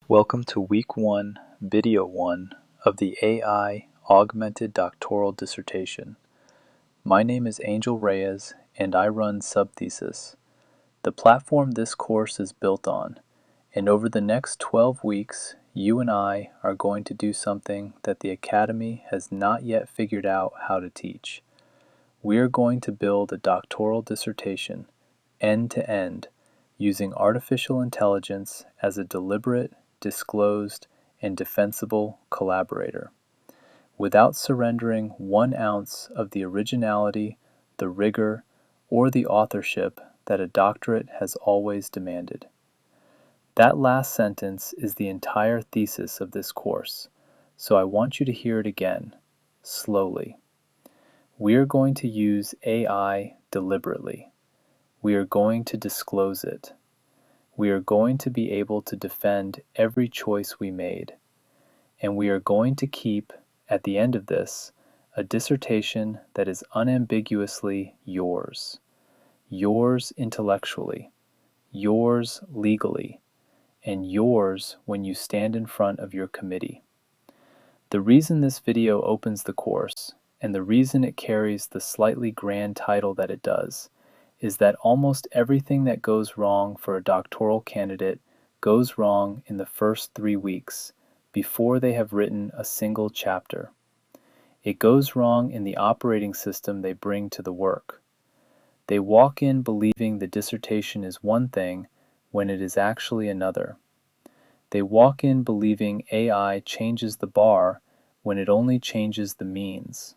Welcome to Week 1, Video 1 of the AI Augmented Doctoral Dissertation. My name is Angel Reyes and I run Subthesis, the platform this course is built on, and over the next 12 weeks, you and I are going to do something that the Academy has not yet figured out how to teach. We are going to build a doctoral dissertation, end to end, using artificial intelligence as a deliberate, disclosed, and defensible collaborator, without surrendering 1 ounce of the originality, the rigor, or the authorship that a doctorate has always demanded. That last sentence is the entire thesis of this course, so I want you to hear it again, slowly. We are going to use AI deliberately. We are going to disclose it. We are going to be able to defend every choice we made. And we are going to keep, at the end of this, a dissertation that is unambiguously yours. Yours intellectually, yours legally, and yours when you stand in front of your committee. The reason this video opens the course, and the reason it carries the slightly grand title that it does, is that almost everything that goes wrong for a doctoral candidate goes wrong in the first 3 weeks, before they have written a single chapter. It goes wrong in the operating system they bring to the work. They walk in believing the dissertation is one thing when it is actually another. They walk in believing AI changes the bar when it only changes the means.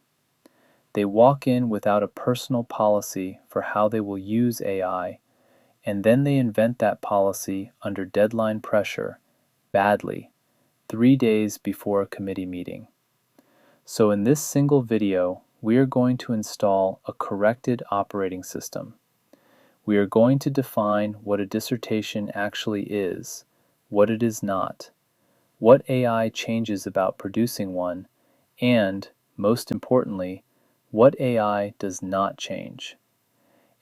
They walk in without a personal policy for how they will use AI, and then they invent that policy under deadline pressure, badly, 3 days before a committee meeting. So in this single video, we are going to install a corrected operating system. We are going to define what a dissertation actually is, what it is not, what AI changes about producing one, and, most importantly, what AI does not change.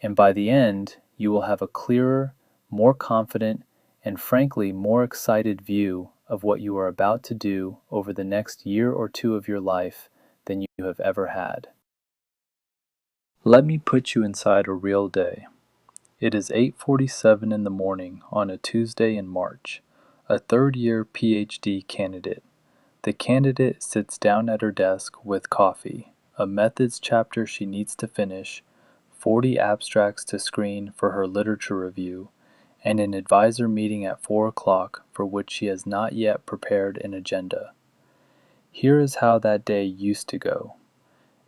And by the end, you will have a clearer, more confident, and frankly more excited view of what you are about to do over the next year or two of your life than you have ever had. Let me put you inside a real day. It is 8:47 in the morning on a Tuesday in March. A third-year PhD candidate. The candidate sits down at her desk with coffee, a methods chapter she needs to finish, 40 abstracts to screen for her literature review, and an advisor meeting at 4 o'clock for which she has not yet prepared an agenda. Here is how that day used to go.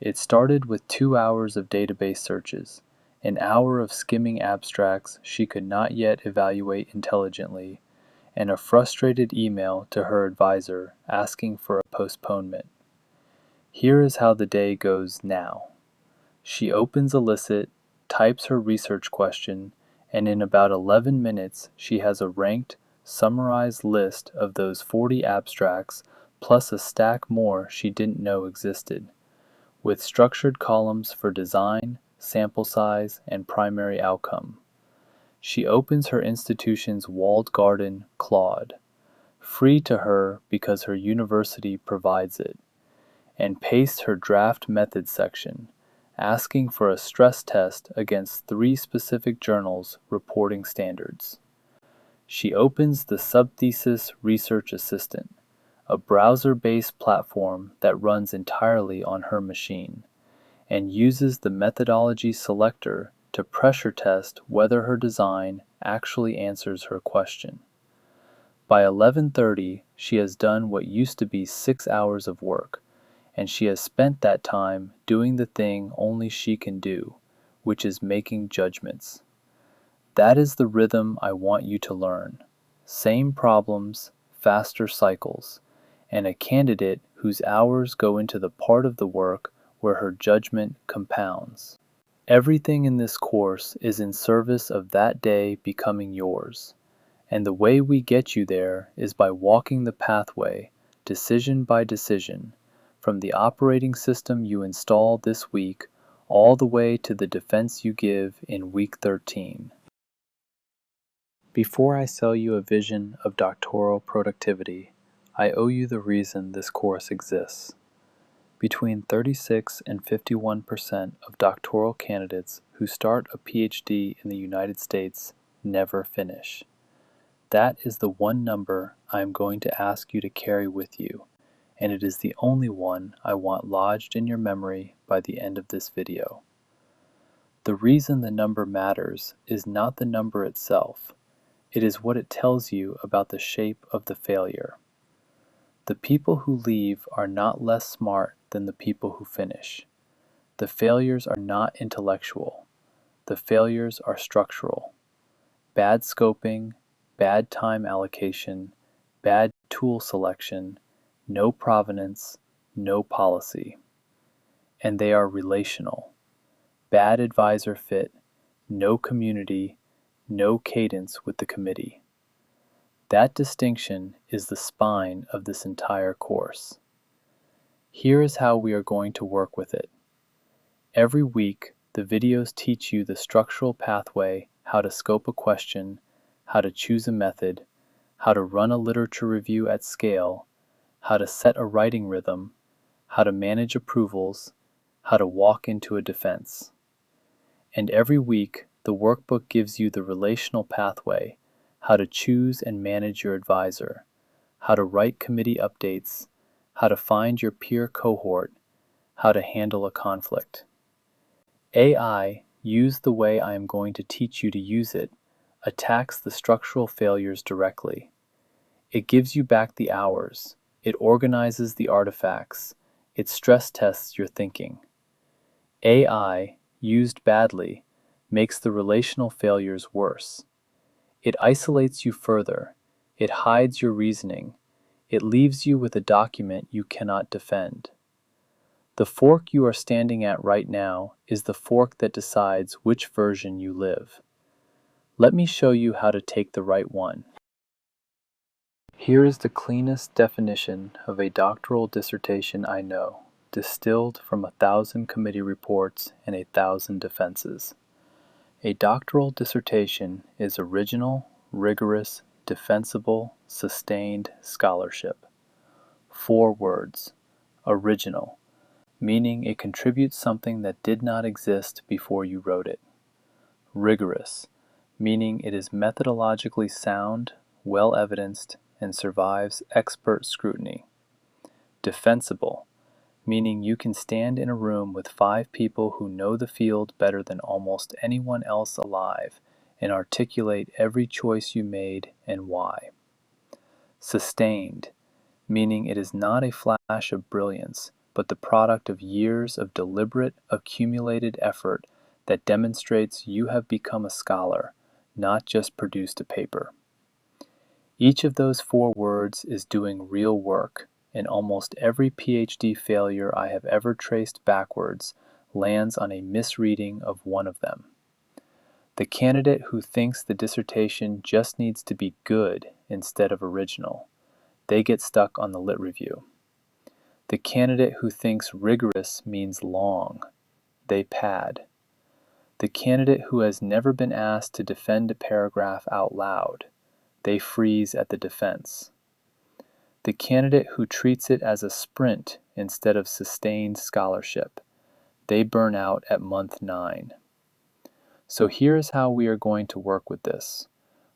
It started with 2 hours of database searches, an hour of skimming abstracts she could not yet evaluate intelligently, and a frustrated email to her advisor asking for a postponement. Here is how the day goes now. She opens Elicit, types her research question, and in about 11 minutes she has a ranked, summarized list of those 40 abstracts plus a stack more she didn't know existed, with structured columns for design, sample size, and primary outcome. She opens her institution's walled garden, Claude, free to her because her university provides it, and pastes her draft methods section, asking for a stress test against 3 specific journals reporting standards. She opens the Subthesis Research Assistant, a browser-based platform that runs entirely on her machine, and uses the methodology selector to pressure test whether her design actually answers her question. By 11:30, she has done what used to be 6 hours of work, and she has spent that time doing the thing only she can do, which is making judgments. That is the rhythm I want you to learn. Same problems, faster cycles, and a candidate whose hours go into the part of the work where her judgment compounds. Everything in this course is in service of that day becoming yours, and the way we get you there is by walking the pathway, decision by decision, from the operating system you install this week all the way to the defense you give in week 13. Before I sell you a vision of doctoral productivity, I owe you the reason this course exists. Between 36 and 51% of doctoral candidates who start a PhD in the United States never finish. That is the one number I am going to ask you to carry with you, and it is the only one I want lodged in your memory by the end of this video. The reason the number matters is not the number itself. It is what it tells you about the shape of the failure. The people who leave are not less smart than the people who finish. The failures are not intellectual. The failures are structural. Bad scoping, bad time allocation, bad tool selection, no provenance, no policy. And they are relational. Bad advisor fit, no community, no cadence with the committee. That distinction is the spine of this entire course. Here is how we are going to work with it. Every week, the videos teach you the structural pathway, how to scope a question, how to choose a method, how to run a literature review at scale, how to set a writing rhythm, how to manage approvals, how to walk into a defense. And every week, the workbook gives you the relational pathway, how to choose and manage your advisor, how to write committee updates, how to find your peer cohort, how to handle a conflict. AI, used the way I am going to teach you to use it, attacks the structural failures directly. It gives you back the hours, it organizes the artifacts, it stress tests your thinking. AI, used badly, makes the relational failures worse. It isolates you further, it hides your reasoning, it leaves you with a document you cannot defend. The fork you are standing at right now is the fork that decides which version you live. Let me show you how to take the right one. Here is the cleanest definition of a doctoral dissertation I know, distilled from 1,000 committee reports and 1,000 defenses. A doctoral dissertation is original, rigorous, defensible, sustained scholarship. 4 words. Original, meaning it contributes something that did not exist before you wrote it. Rigorous, meaning it is methodologically sound, well evidenced, and survives expert scrutiny. Defensible, meaning you can stand in a room with 5 people who know the field better than almost anyone else alive and articulate every choice you made and why. Sustained, meaning it is not a flash of brilliance, but the product of years of deliberate, accumulated effort that demonstrates you have become a scholar, not just produced a paper. Each of those 4 words is doing real work, and almost every PhD failure I have ever traced backwards lands on a misreading of one of them. The candidate who thinks the dissertation just needs to be good instead of original, they get stuck on the lit review. The candidate who thinks rigorous means long, they pad. The candidate who has never been asked to defend a paragraph out loud, they freeze at the defense. The candidate who treats it as a sprint instead of sustained scholarship, they burn out at month 9. So here is how we are going to work with this.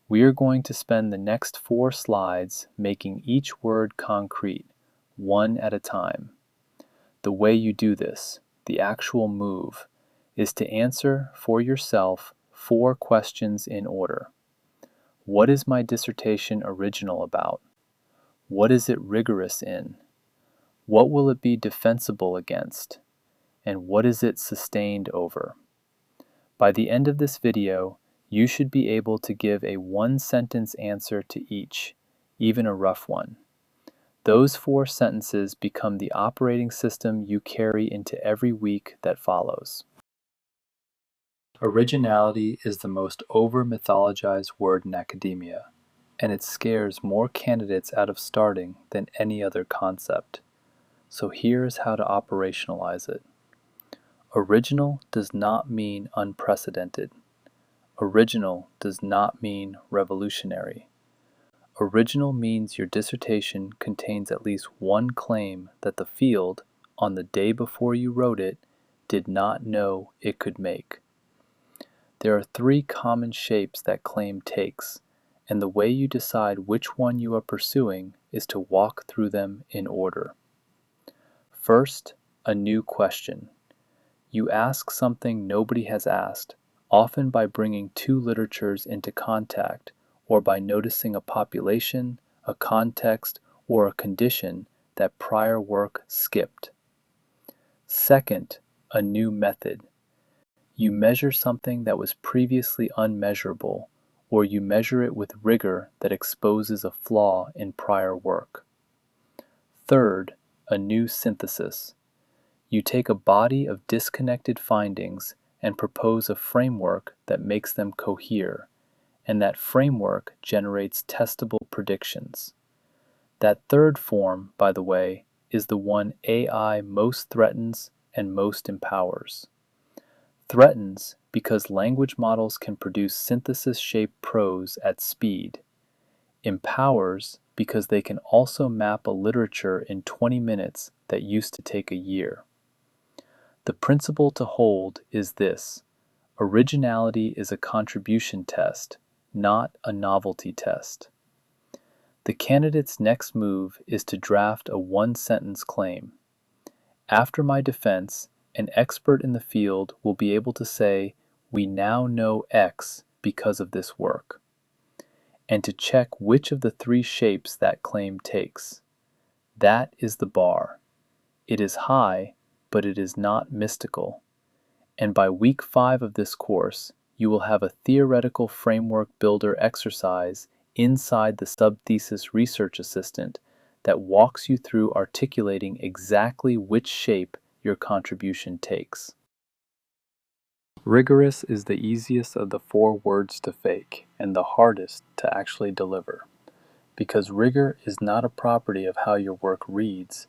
We are going to spend the next 4 slides making each word concrete, one at a time. The way you do this, the actual move, is to answer for yourself 4 questions in order. What is my dissertation original about? What is it rigorous in? What will it be defensible against? And what is it sustained over? By the end of this video, you should be able to give a 1-sentence answer to each, even a rough one. Those 4 sentences become the operating system you carry into every week that follows. Originality is the most over-mythologized word in academia, and it scares more candidates out of starting than any other concept. So here's how to operationalize it. Original does not mean unprecedented. Original does not mean revolutionary. Original means your dissertation contains at least one claim that the field, on the day before you wrote it, did not know it could make. There are three common shapes that claim takes, and the way you decide which one you are pursuing is to walk through them in order. First, a new question. You ask something nobody has asked, often by bringing two literatures into contact or by noticing a population, a context, or a condition that prior work skipped. Second, a new method. You measure something that was previously unmeasurable, or you measure it with rigor that exposes a flaw in prior work. Third, a new synthesis. You take a body of disconnected findings and propose a framework that makes them cohere, and that framework generates testable predictions. That third form, by the way, is the one AI most threatens and most empowers. Threatens because language models can produce synthesis-shaped prose at speed. Empowers because they can also map a literature in 20 minutes that used to take a year. The principle to hold is this: originality is a contribution test, not a novelty test. The candidate's next move is to draft a one-sentence claim. After my defense, an expert in the field will be able to say, "We now know X because of this work," and to check which of the three shapes that claim takes. That is the bar. It is high, but it is not mystical. And by week 5 of this course, you will have a theoretical framework builder exercise inside the subthesis research assistant that walks you through articulating exactly which shape your contribution takes. Rigorous is the easiest of the 4 words to fake and the hardest to actually deliver, because rigor is not a property of how your work reads,